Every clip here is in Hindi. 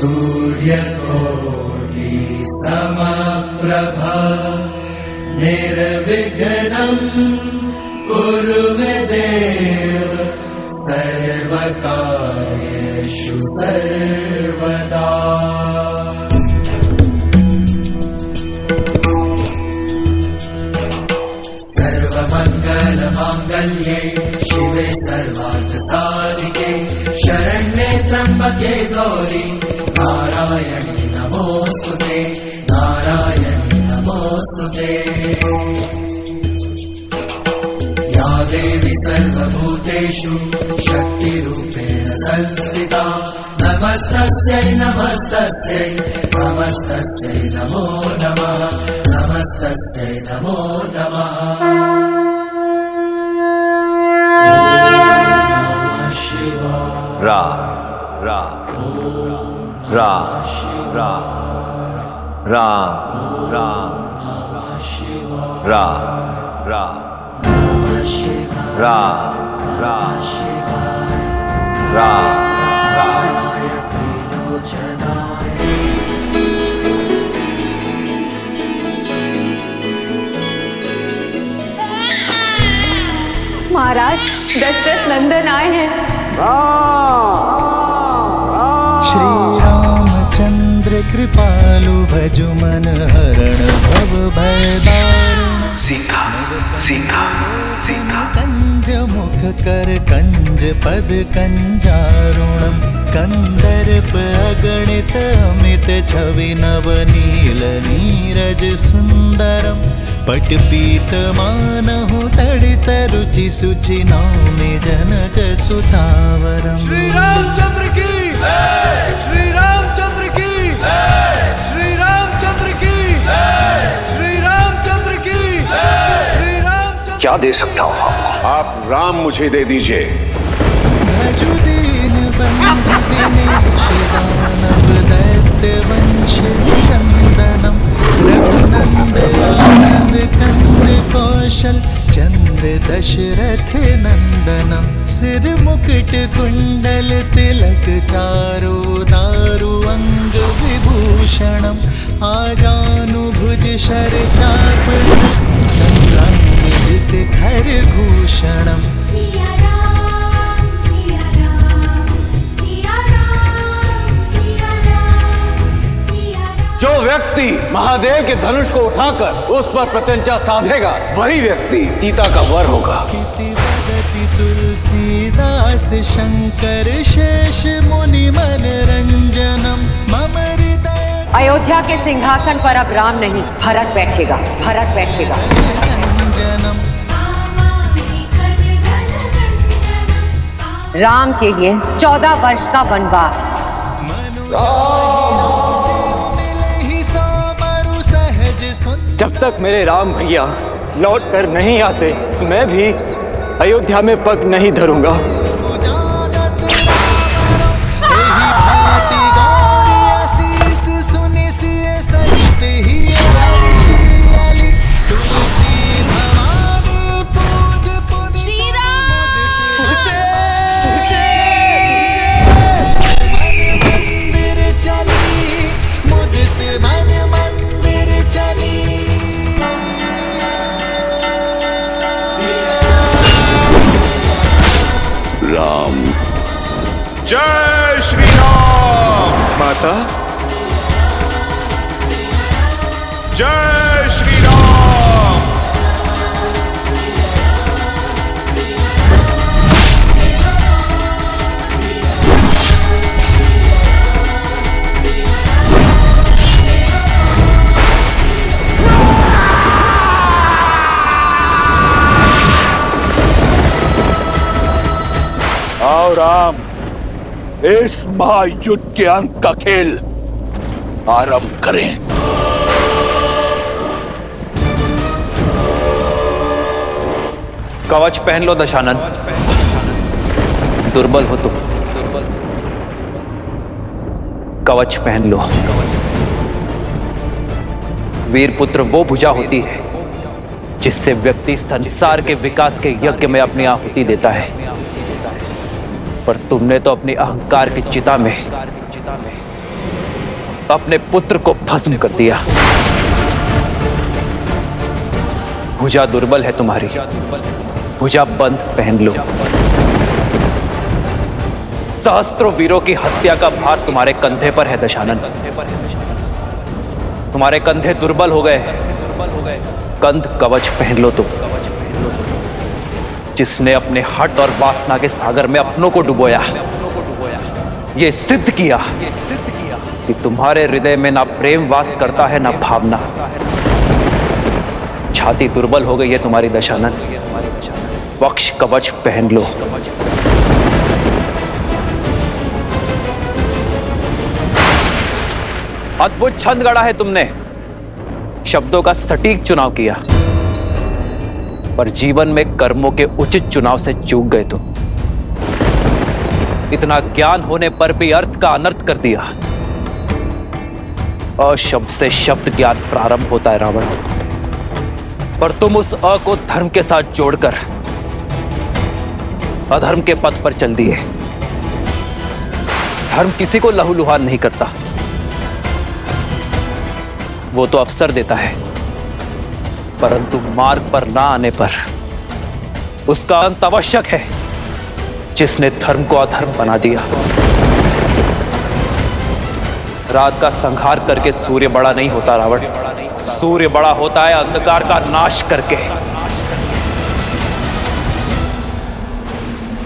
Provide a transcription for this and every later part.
सूर्यकोटि समप्रभा निर्विघ्नं कुरु मे देव सर्वकार्येषु सर्वदा। सर्वमङ्गलमाङ्गल्ये शिवे सर्वार्थसाधिके शरण्ये त्र्यम्बके गौरी नारायणी नमोऽस्तुते नारायणी नमोऽस्तुते। या देवी सर्वभूतेषु शक्तिरूपेण संस्थिता नमस्तस्यै नमस्तस्यै नमस्तस्यै नमो नमः नमस्तस्यै नमो नमः। रा रा रा रा रा रा रा रा रा रा रा महाराज दशरथ नंदन आए हैं। श्री रामचंद्र कृपालु भजु मन हरण भव भयदारुण। सीता सीता सीता कंज मुख कर कंज पद कंजारुणम कंदर्प अगणित अमित छवि नवनील नीरज सुंदरम पटपीत मानहु तड़ित रुचि सुचि नौमि जनक सुतावरम। श्री रामचंद्र की श्री रामचंद्र की श्री रामचंद्र की श्री रामचंद्र की श्री रामचंद्र। क्या दे सकता हूँ आपको? आप राम मुझे दे दीजिए। भजु दीन बंधु दिनेश दानव दैत्य वंश नंदनम रघुनंद आनंद कंद कौशल चंद्र दशरथ नंदनम। सिर मुकुट कुंडल तिलक चारु दारु अंग विभूषणम आजानुभुज शर चाप संग्रामित खर भूषणम। सिया राम सिया राम सिया राम सिया राम सिया राम। जो व्यक्ति महादेव के धनुष को उठाकर उस पर प्रत्यंचा साधेगा वही व्यक्ति सीता का वर होगा। किति वदति तुलसीदास शंकर शेष मुनि मन रंजनम मम हृदय। अयोध्या के सिंहासन पर अब राम नहीं भरत बैठेगा भरत बैठेगा। रंजनम राम के लिए 14 वर्ष का वनवास। जब तक मेरे राम भैया लौट कर नहीं आते मैं भी अयोध्या में पग नहीं धरूंगा। जय श्री राम। माता जय श्री राम। आओ राम, इस महायुद्ध के अंत का खेल आरंभ करें। कवच पहन लो दशानन, दुर्बल हो तुम। कवच पहन लो। वीर पुत्र वो भुजा होती है जिससे व्यक्ति संसार के विकास के यज्ञ में अपनी आहुति देता है, पर तुमने तो अपनी अहंकार की चिता में अपने पुत्र को भस्म कर दिया। भुजा दुर्बल है तुम्हारी, भुजा बंद पहन लो। सहस्त्रों वीरों की हत्या का भार तुम्हारे कंधे पर है दशानन। तुम्हारे कंधे दुर्बल हो गए, कंध कवच पहन लो तुम। जिसने अपने हट और वासना के सागर में अपनों को डुबोया, ये सिद्ध किया कि तुम्हारे हृदय में ना प्रेम वास करता है ना भावना। छाती दुर्बल हो गई है तुम्हारी दशानन, वक्ष कवच पहन लो। अद्भुत छंद गढ़ा है तुमने, शब्दों का सटीक चुनाव किया, पर जीवन में कर्मों के उचित चुनाव से चूक गए तुम। इतना ज्ञान होने पर भी अर्थ का अनर्थ कर दिया। अशब्द से शब्द ज्ञान प्रारंभ होता है रावण, पर तुम उस अ को धर्म के साथ जोड़कर अधर्म के पथ पर चल दिए। धर्म किसी को लहूलुहान नहीं करता, वो तो अवसर देता है, परंतु मार्ग पर ना आने पर उसका अंत आवश्यक है। जिसने धर्म को अधर्म बना दिया। रात का संहार करके सूर्य बड़ा नहीं होता रावण, सूर्य बड़ा होता है अंधकार का नाश करके।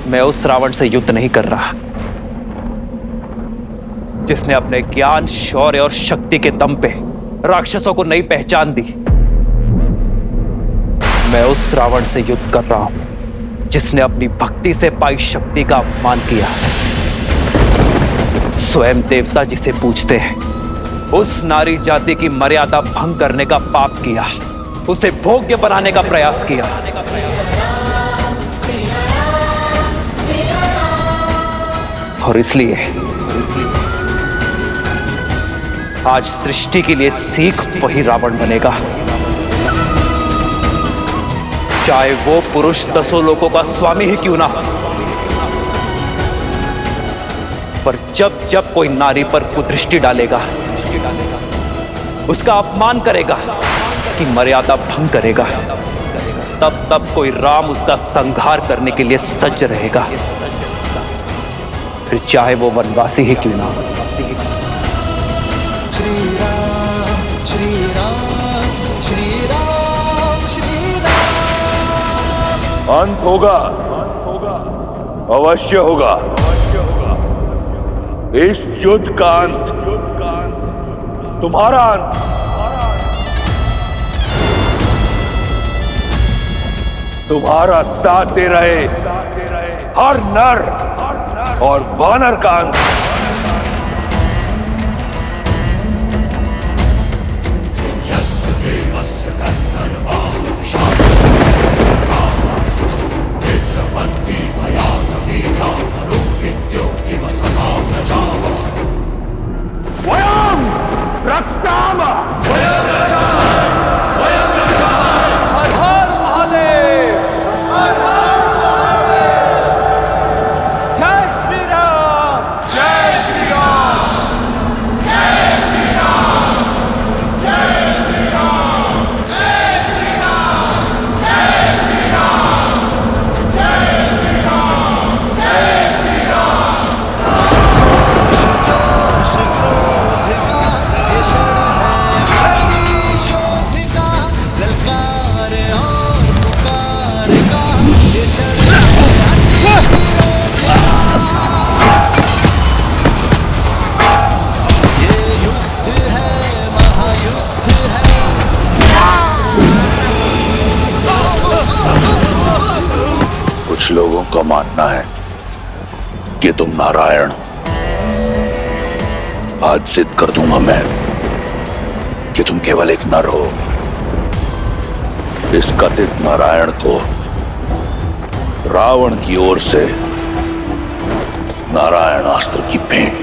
मैं उस रावण से युद्ध नहीं कर रहा जिसने अपने ज्ञान, शौर्य और शक्ति के दम पे राक्षसों को नई पहचान दी। मैं उस रावण से युद्ध कर रहा हूं जिसने अपनी भक्ति से पाई शक्ति का अपमान किया। स्वयं देवता जिसे पूजते हैं, उस नारी जाति की मर्यादा भंग करने का पाप किया, उसे भोग्य बनाने का प्रयास किया। और इसलिए आज सृष्टि के लिए सीख वही रावण बनेगा, चाहे वो पुरुष 10 लोकों का स्वामी ही क्यों ना हो। पर जब जब कोई नारी पर कुदृष्टि डालेगा, उसका अपमान करेगा, उसकी मर्यादा भंग करेगा, तब तब कोई राम उसका संहार करने के लिए सज्ज रहेगा, फिर चाहे वो वनवासी ही क्यों ना हो। श्री राम श्री राम श्री राम श्री राम। अंत होगा, अवश्य होगा। इस युद्ध का अंत तुम्हारा अंत। तुम्हारा साथ दे रहे हर नर और वानर का अंत। कुछ लोगों का मानना है कि तुम नारायण हो। आज सिद्ध कर दूंगा मैं कि तुम केवल एक नर हो। इस कथित नारायण को रावण की ओर से नारायण अस्त्र की भेंट।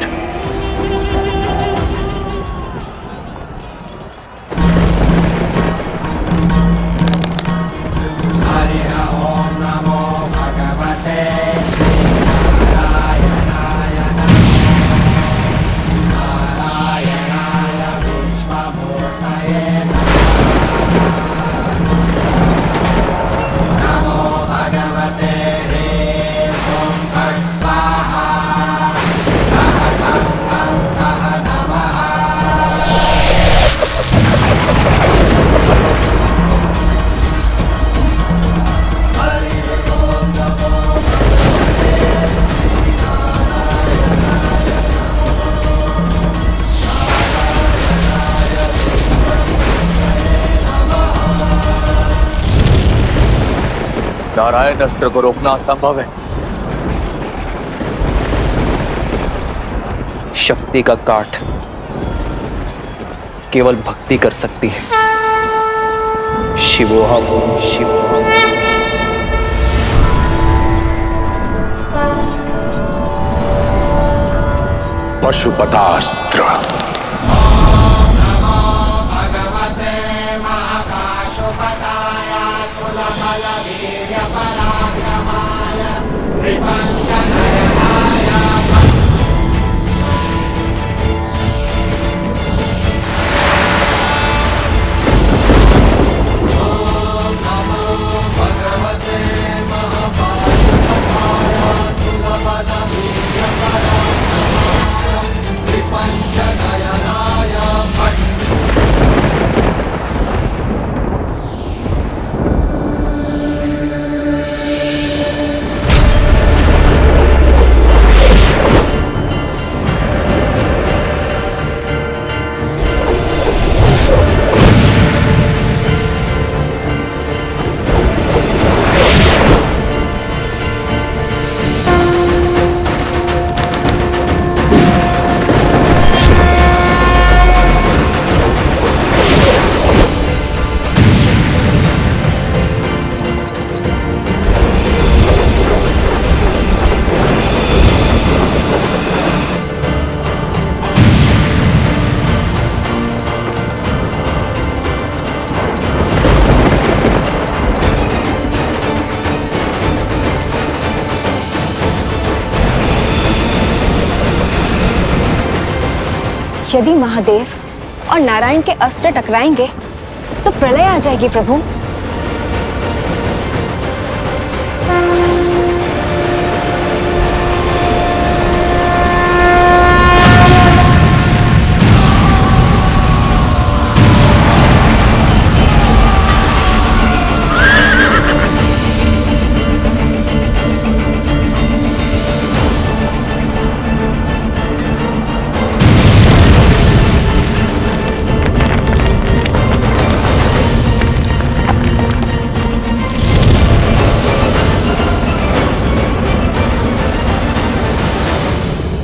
नारायणाय नारायण अस्त्र को रोकना असंभव है। शक्ति का काट केवल भक्ति कर सकती है। शिवोहम शिवोहम। पशुपतास्त्र। यदि महादेव और नारायण के अस्त्र टकराएंगे तो प्रलय आ जाएगी प्रभु।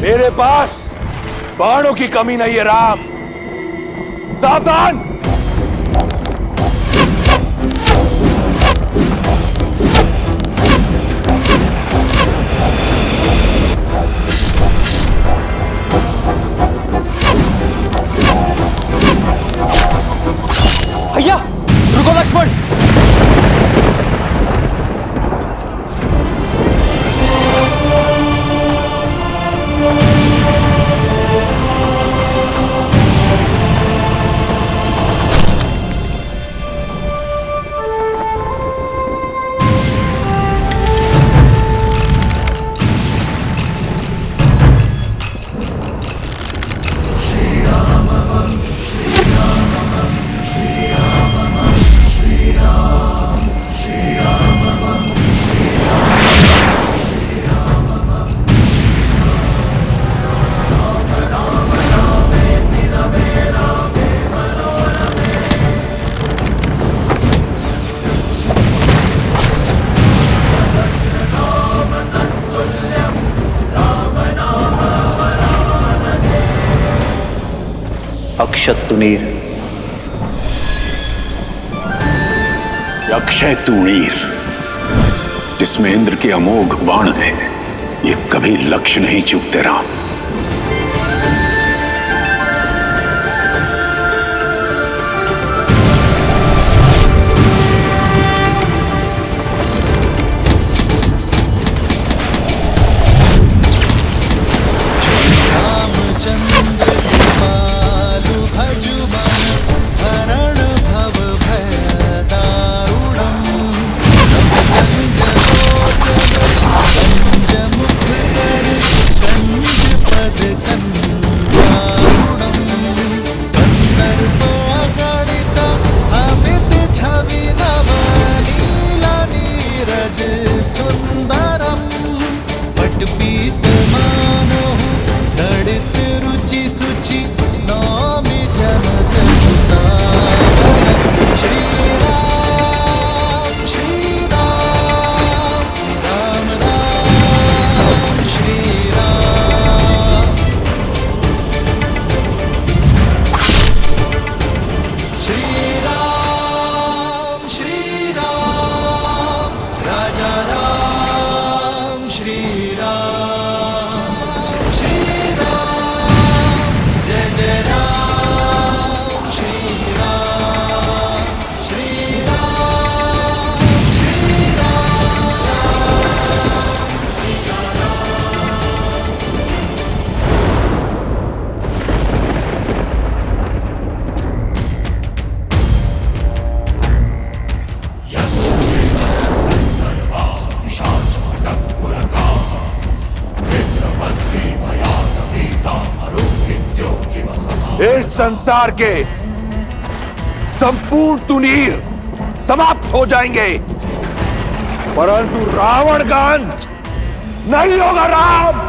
मेरे पास बाणों की कमी नहीं है राम। सावधान। भैया रुको लक्ष्मण। अक्षत तुनीर। अक्षय तूणीर जिसमें इंद्र के अमोघ बाण है, ये कभी लक्ष्य नहीं चूकते राम। जमुख कर कंज इस संसार के संपूर्ण तुनीर समाप्त हो जाएंगे, परंतु रावण का अंत नहीं होगा। राम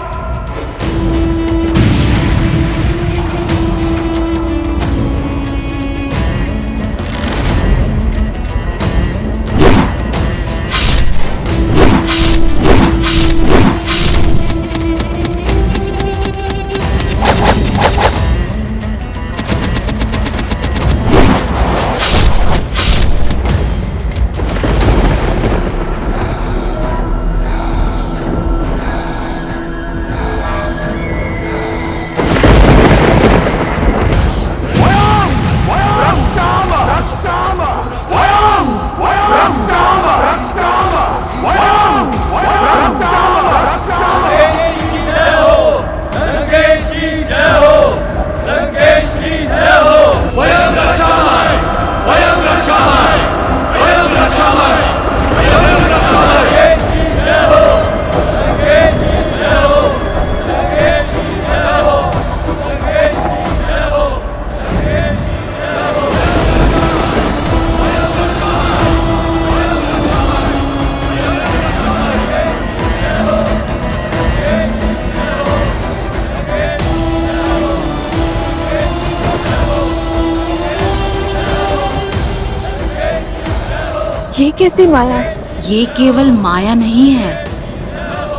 ये कैसी माया है? ये केवल माया नहीं है,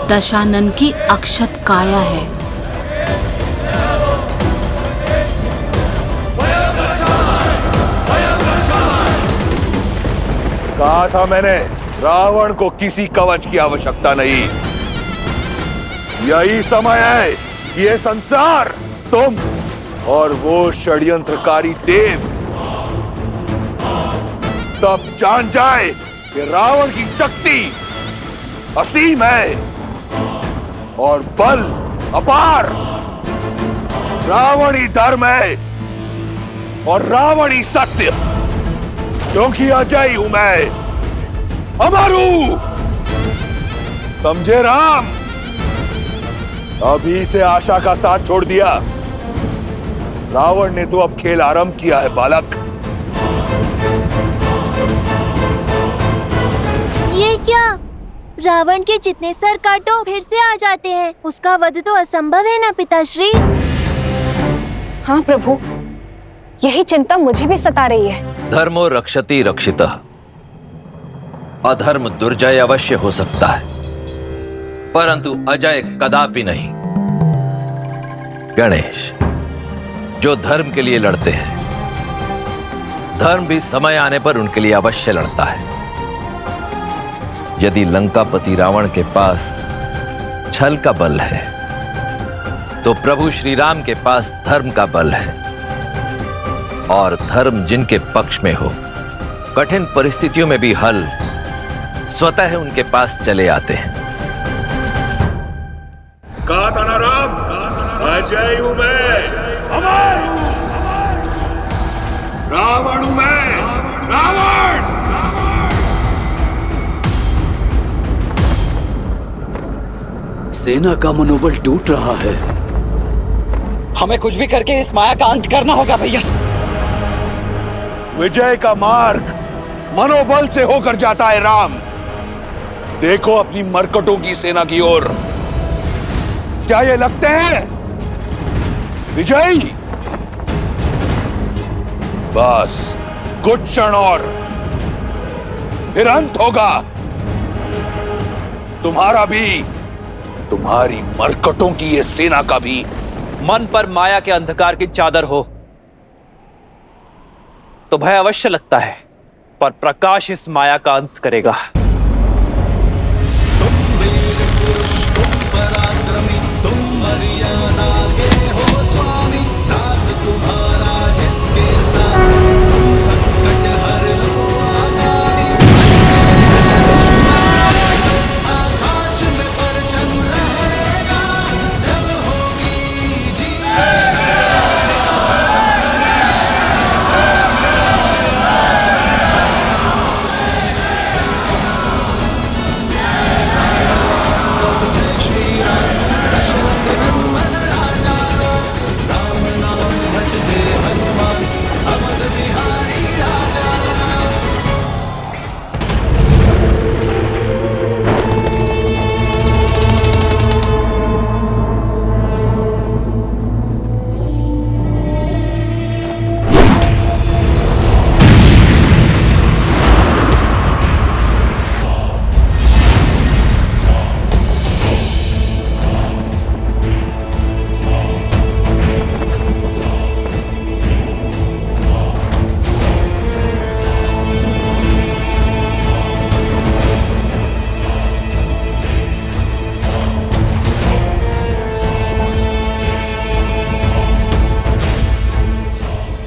दशानन की अक्षत काया है। कहा था मैंने, रावण को किसी कवच की आवश्यकता नहीं। यही समय है कि ये संसार, तुम और वो षड्यंत्रकारी देव सब जान जाए कि रावण की शक्ति असीम है और बल अपार। रावण ही धर्म है और रावण ही सत्य, क्योंकि अजय हूं मैं, अमर हूं। समझे राम? अभी से आशा का साथ छोड़ दिया। रावण ने तो अब खेल आरंभ किया है बालक। ये क्या? रावण के जितने सर काटो फिर से आ जाते हैं। उसका वध तो असंभव है ना पिताश्री? हाँ प्रभु, यही चिंता मुझे भी सता रही है। धर्मो रक्षति रक्षितः। अधर्म दुर्जय अवश्य हो सकता है, परंतु अजय कदापि नहीं। गणेश, जो धर्म के लिए लड़ते हैं, धर्म भी समय आने पर उनके लिए अवश्य लड़ता है। यदि लंकापति रावण के पास छल का बल है, तो प्रभु श्री राम के पास धर्म का बल है। और धर्म जिनके पक्ष में हो, कठिन परिस्थितियों में भी हल स्वतः उनके पास चले आते हैं। कहा था ना राम, अजय हूं मैं, अमर हूं। रावण हूं मैं, रावण। सेना का मनोबल टूट रहा है। हमें कुछ भी करके इस माया का अंत करना होगा भैया। विजय का मार्ग मनोबल से होकर जाता है राम। देखो अपनी मरकटों की सेना की ओर। क्या ये लगते हैं विजयी? बस कुछ क्षण और, फिर अंत होगा तुम्हारा भी, तुम्हारी मरकटों की ये सेना का भी। मन पर माया के अंधकार की चादर हो तो भय अवश्य लगता है, पर प्रकाश इस माया का अंत करेगा। तुम वीर पुरुष, तुम पराक्रमी, तुम मर्यादा के हो स्वामी। साथ तुम्हारा जिसके साथ, तुम संकट हर लो आगामी। आकाश में परचम रहेगा, जब होगी जीत।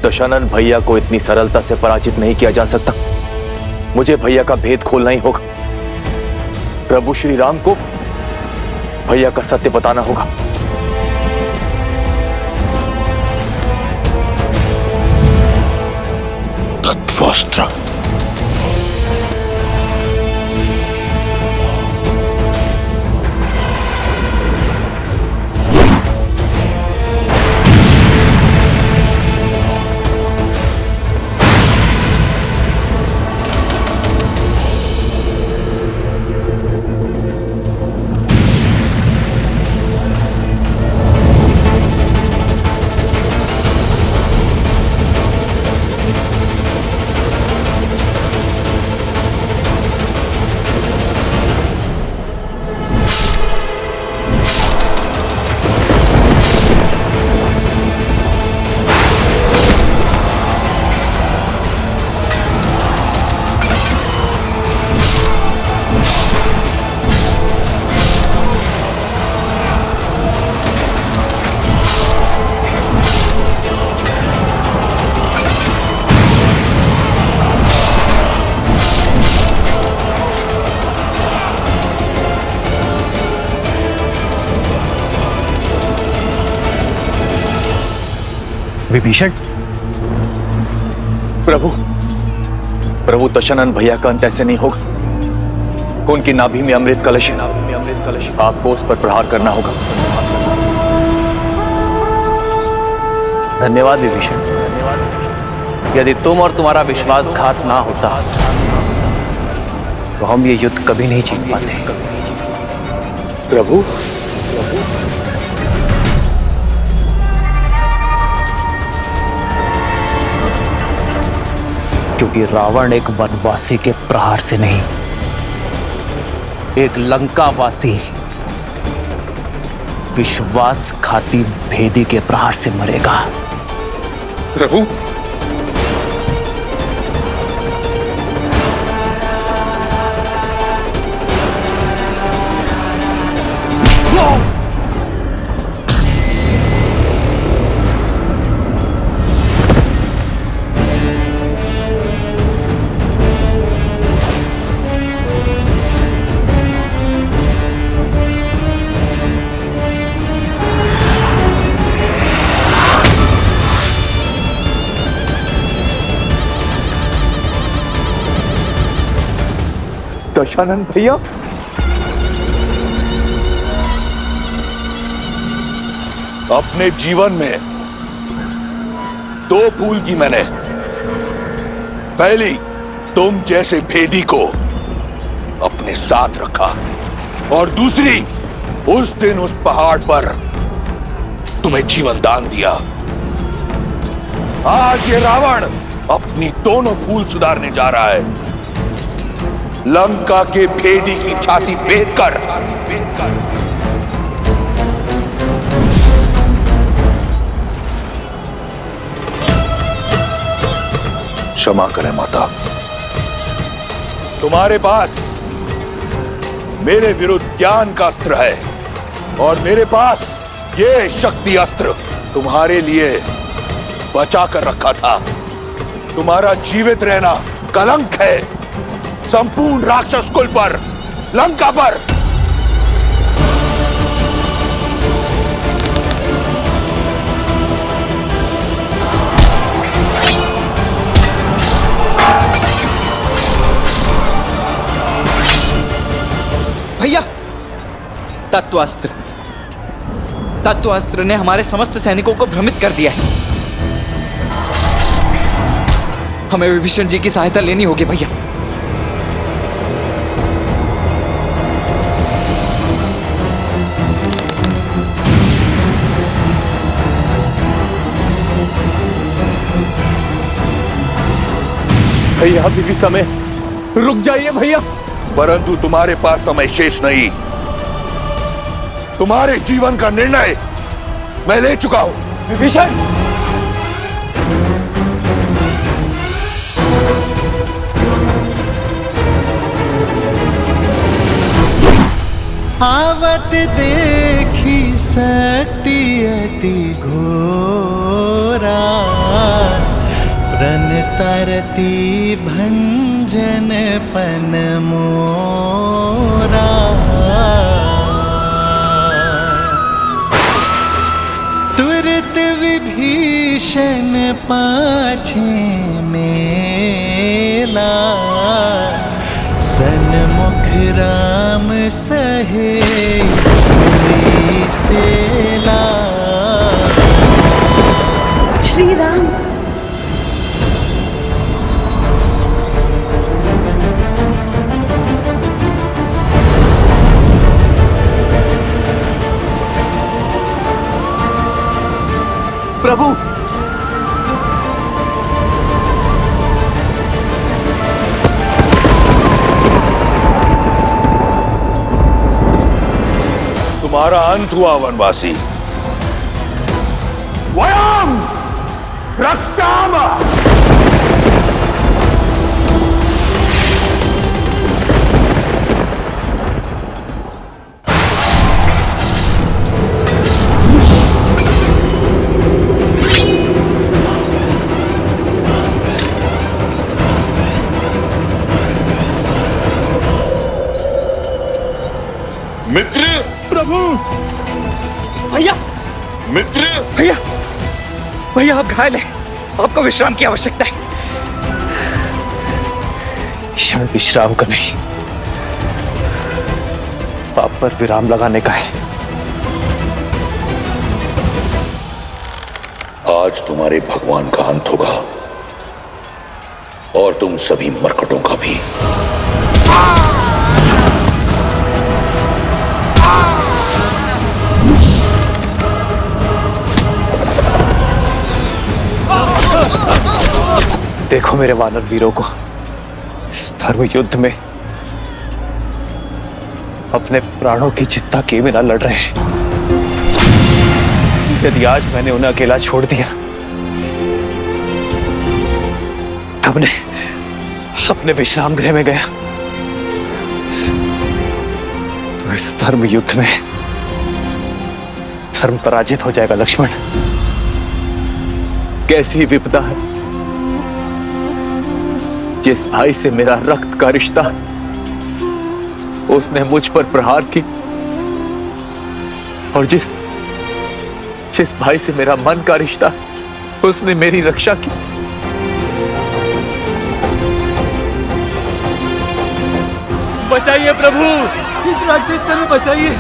दशानन भैया को इतनी सरलता से पराजित नहीं किया जा सकता। मुझे भैया का भेद खोलना ही होगा। प्रभु श्री राम को भैया का सत्य बताना होगा। तत्वस्त्र। विभीषण, प्रभु दशानन भैया का अंत ऐसे नहीं होगा। उनकी नाभि में अमृत कलश है। आपको उस पर प्रहार करना होगा। धन्यवाद विभीषण। यदि तुम और तुम्हारा विश्वासघात ना होता तो हम ये युद्ध कभी नहीं जीत पाते। प्रभु, क्योंकि रावण एक वनवासी के प्रहार से नहीं, एक लंकावासी विश्वासघाती भेदी के प्रहार से मरेगा। प्रभु, दशानन भैया, अपने जीवन में दो भूल की मैंने। पहली, तुम जैसे भेदी को अपने साथ रखा, और दूसरी, उस दिन उस पहाड़ पर तुम्हें जीवन दान दिया। आज ये रावण अपनी दोनों भूल सुधारने जा रहा है। लंका के भेदी की छाती भेद कर क्षमा करें माता। तुम्हारे पास मेरे विरुद्ध ज्ञान का अस्त्र है, और मेरे पास ये शक्ति अस्त्र तुम्हारे लिए बचा कर रखा था। तुम्हारा जीवित रहना कलंक है संपूर्ण राक्षस कुल पर, लंका पर। भैया, तत्वास्त्र ने हमारे समस्त सैनिकों को भ्रमित कर दिया है। हमें विभीषण जी की सहायता लेनी होगी भैया। भैया, अभी भी समय, रुक जाइए भैया। परंतु तुम्हारे पास समय शेष नहीं। तुम्हारे जीवन का निर्णय मैं ले चुका हूं। विभीषण, आवत देखी शक्ति अति घोरा, रन तरती भंजन पन मोरा तुरत विभीषण पाछे मेला सन्मुख राम सहे सुई सेला। श्री राम। प्रभु तुम्हारा अंत हुआ वनवासी। वयम रक्षाम। मित्र। प्रभु। भैया। मित्र। भैया। भैया आप घायल हैं, आपको विश्राम की आवश्यकता है। क्षण विश्राम का नहीं, पाप पर विराम लगाने का है। आज तुम्हारे भगवान का अंत होगा और तुम सभी मरकटों का भी। देखो मेरे वानर वीरों को इस धर्म युद्ध में अपने प्राणों की चिंता किए बिना लड़ रहे हैं। यदि आज मैंने उन्हें अकेला छोड़ दिया, अपने विश्राम गृह में गया, तो इस धर्म युद्ध में धर्म पराजित हो जाएगा। लक्ष्मण, कैसी विपदा है जिस भाई से मेरा रक्त का रिश्ता, उसने मुझ पर प्रहार की, और जिस भाई से मेरा मन का रिश्ता, उसने मेरी रक्षा की। बचाइए प्रभु, इस राक्षस से हमें बचाइए।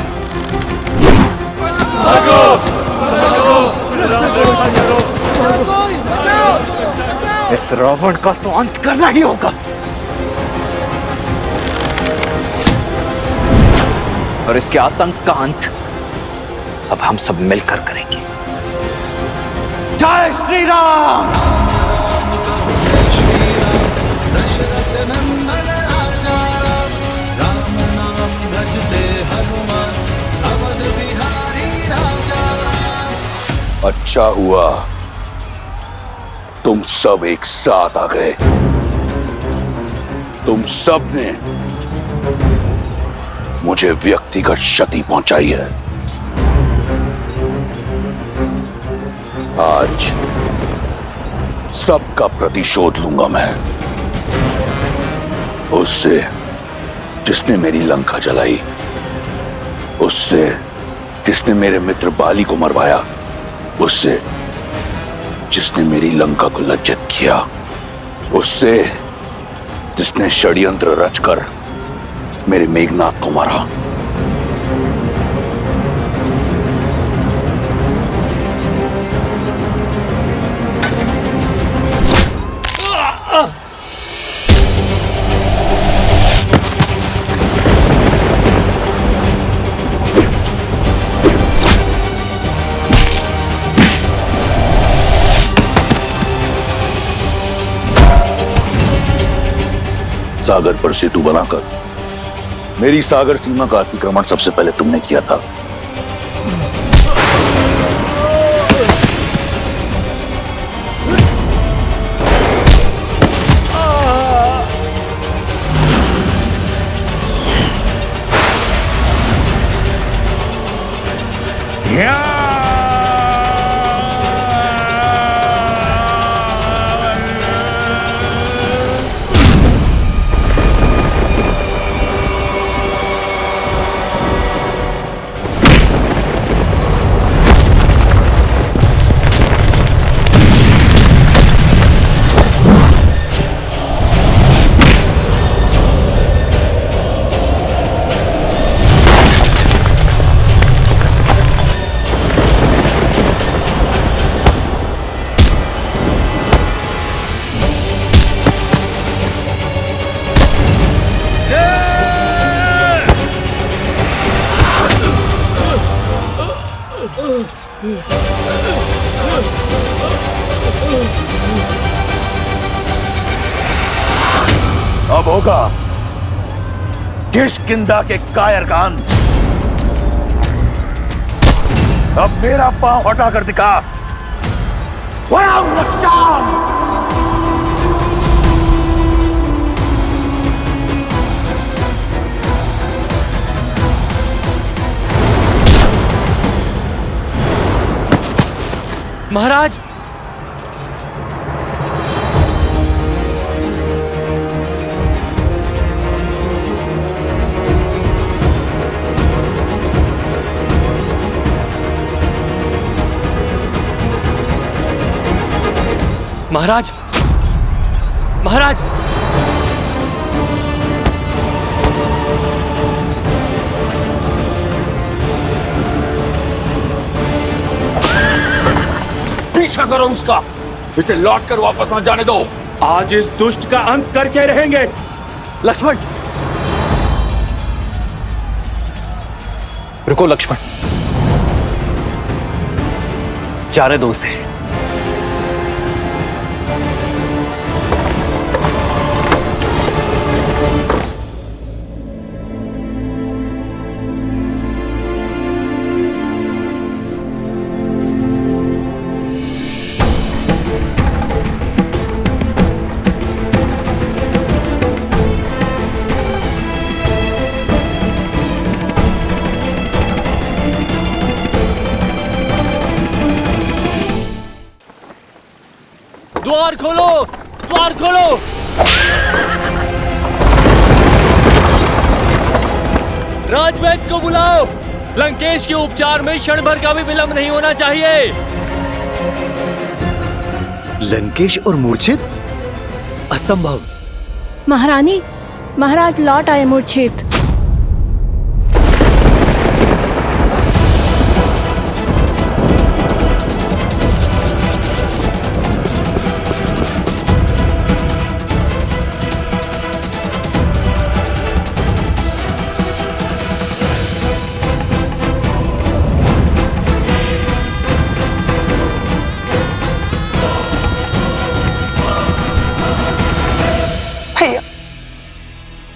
इस रावण का तो अंत करना ही होगा। और इसके आतंक का अंत अब हम सब मिलकर करेंगे। जय श्री राम। दशरथ नंदन राजा राम नाम भजते हनुमान अवध बिहारी राजा। अच्छा हुआ तुम सब एक साथ आ गए। तुम सब ने मुझे व्यक्तिगत क्षति पहुंचाई है। आज सबका प्रतिशोध लूंगा मैं, उससे जिसने मेरी लंका जलाई, उससे जिसने मेरे मित्र बाली को मरवाया, उससे जिसने मेरी लंका को लज्जित किया, उससे जिसने षड्यंत्र रचकर मेरे मेघनाथ को मारा। सागर पर सेतु बनाकर मेरी सागर सीमा का अतिक्रमण सबसे पहले तुमने किया था। अब होगा किष्किंधा के कायर का अंत। अब मेरा पांव हटाकर दिखा। महाराज, महाराज, महाराज, पीछा करो उसका, इसे लौट कर वापस न जाने दो। आज इस दुष्ट का अंत करके रहेंगे। लक्ष्मण, रुको लक्ष्मण, जाने दो उसे। द्वार खोलो, द्वार खोलो। राजवैद्य को बुलाओ। लंकेश के उपचार में क्षण भर का भी विलंब नहीं होना चाहिए। लंकेश और मूर्छित? असंभव। महारानी, महाराज लौट आए मूर्छित।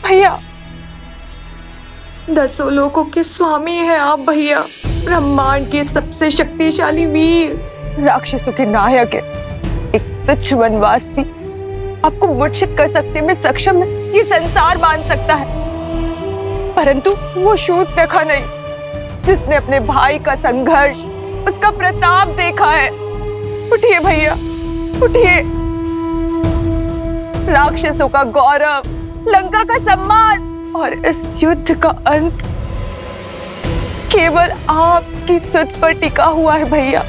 भैया, दसों लोकों के स्वामी हैं आप भैया, ब्रह्मांड के सबसे शक्तिशाली वीर, राक्षसों के नायक है। एक तुच्छ वनवासी आपको मूर्छित कर सकने में सक्षम है, ये संसार मान सकता है, परंतु वो शूर्पणखा नहीं जिसने अपने भाई का संघर्ष, उसका प्रताप देखा है। उठिए भैया, उठिए। राक्षसों का गौरव, लंका का सम्मान और इस युद्ध का अंत केवल आपकी सुध पर टिका हुआ है भैया।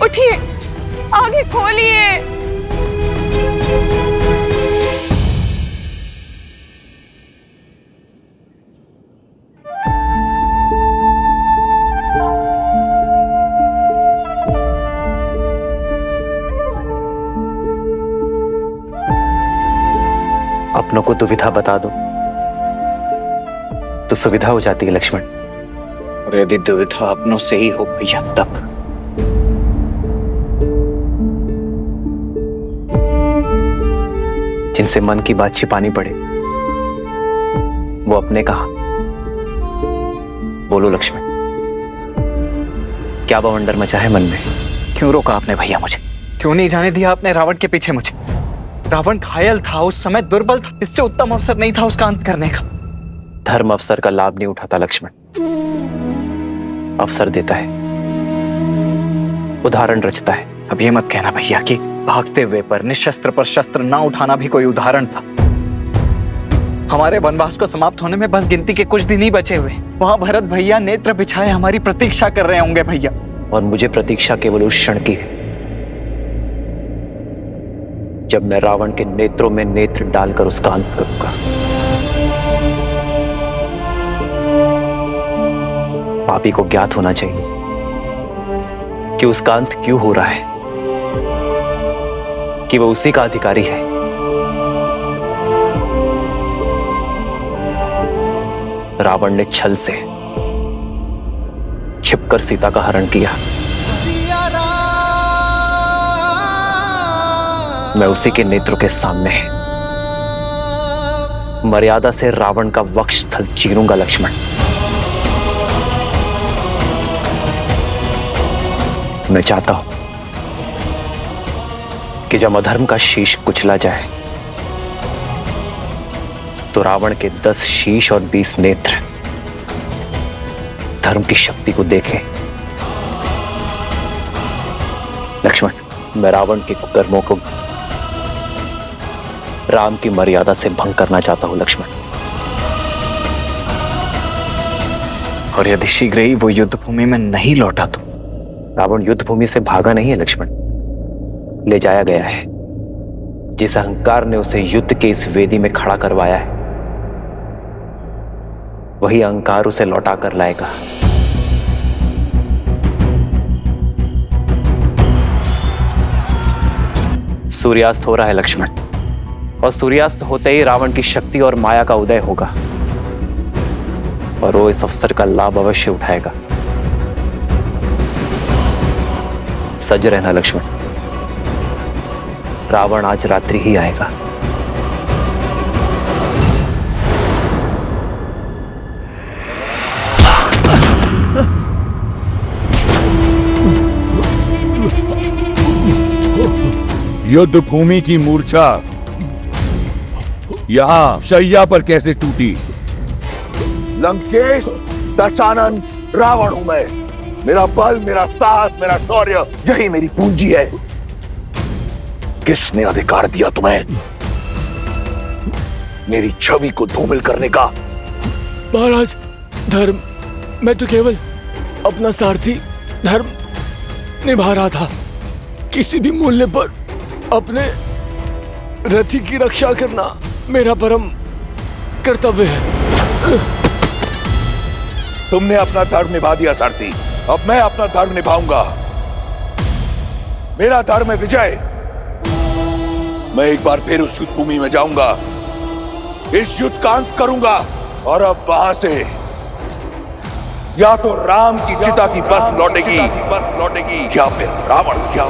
उठिए, आगे खोलिए। अपनों को दुविधा बता दो तो सुविधा हो जाती है लक्ष्मण। और यदि दुविधा अपनों से ही हो भैया तब? जिनसे मन की बात छिपानी पड़े वो अपने कहा। बोलो लक्ष्मण, क्या बवंडर मचा है मन में? क्यों रोका आपने भैया मुझे? क्यों नहीं जाने दिया आपने रावण के पीछे मुझे? रावण घायल था, उस समय दुर्बल था, इससे उत्तम अवसर नहीं था उसका अंत करने का। धर्म अवसर का लाभ नहीं उठाता लक्ष्मण, अवसर देता है, उदाहरण रचता है। अब ये मत कहना भैया कि भागते हुए पर निशस्त्र पर शस्त्र ना उठाना भी कोई उदाहरण था। हमारे वनवास को समाप्त होने में बस गिनती के कुछ दिन ही बचे हुए। वहां भरत भैया नेत्र बिछाए हमारी प्रतीक्षा कर रहे होंगे भैया। और मुझे प्रतीक्षा केवल उस क्षण की है जब मैं रावण के नेत्रों में नेत्र डालकर उसका अंत करूंगा। पापी को ज्ञात होना चाहिए कि उसका अंत क्यों हो रहा है, कि वह उसी का अधिकारी है। रावण ने छल से छिपकर सीता का हरण किया, मैं उसी के नेत्रों के सामने मर्यादा से रावण का वक्षस्थल चीरूंगा लक्ष्मण। मैं चाहता हूं कि जब अधर्म का शीश कुचला जाए तो रावण के 10 शीश और 20 नेत्र धर्म की शक्ति को देखें। लक्ष्मण, मैं रावण के कुकर्मों को राम की मर्यादा से भंग करना चाहता हूं लक्ष्मण। और यदि शीघ्र ही वो युद्ध भूमि में नहीं लौटा तो? रावण युद्ध भूमि से भागा नहीं है लक्ष्मण, ले जाया गया है। जिस अहंकार ने उसे युद्ध के इस वेदी में खड़ा करवाया है, वही अहंकार उसे लौटा कर लाएगा। सूर्यास्त हो रहा है लक्ष्मण, और सूर्यास्त होते ही रावण की शक्ति और माया का उदय होगा, और वो इस अवसर का लाभ अवश्य उठाएगा। सज रहना लक्ष्मण, रावण आज रात्रि ही आएगा। युद्ध भूमि की मूर्छा यहां शैया पर कैसे टूटी? लंकेश, दशानन, रावण हूं मैं। मेरा बल, मेरा साहस, मेरा शौर्य, यही मेरी पूंजी है। किसने अधिकार दिया तुम्हें मेरी छवि को धूमिल करने का? महाराज, धर्म, मैं तो केवल अपना सारथी धर्म निभा रहा था। किसी भी मूल्य पर अपने रथी की रक्षा करना मेरा परम कर्तव्य है। तुमने अपना धर्म निभा दिया सारथी, अब मैं अपना धर्म निभाऊंगा। मेरा धर्म है विजय। मैं एक बार फिर उस युद्ध भूमि में जाऊंगा, इस युद्ध का अंत करूंगा, और अब वहां से या तो राम की चिता की बर्फ लौटेगी, या फिर रावण, भया